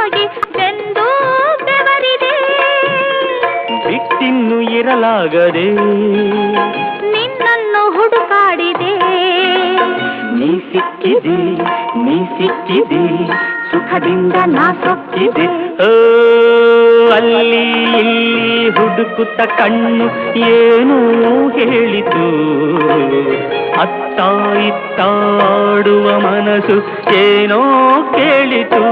ಹೋಗಿ ಬೆಂದು ಬೆವರಿದೆ. ಬಿಟ್ಟಿನ್ನು ಇರಲಾಗದೆ ನಿನ್ನನ್ನು ಹುಡುಕಾಡಿದೆ. ನೀ ಸಿಕ್ಕಿದೆ ನೀ ಸಿಕ್ಕಿದೆ ಸುಖದಿಂದ ನಾ ಸೊಕ್ಕಿದೆ. ಅಲ್ಲಿ ಇಲ್ಲಿ ಹುಡುಕುತ್ತ ಕಣ್ಣು ಏನೂ ಹೇಳಿತು. ಅತ್ತ ಇತ್ತ ಆಡುವ ಮನಸ್ಸು ಏನೋ ಕೇಳಿತು.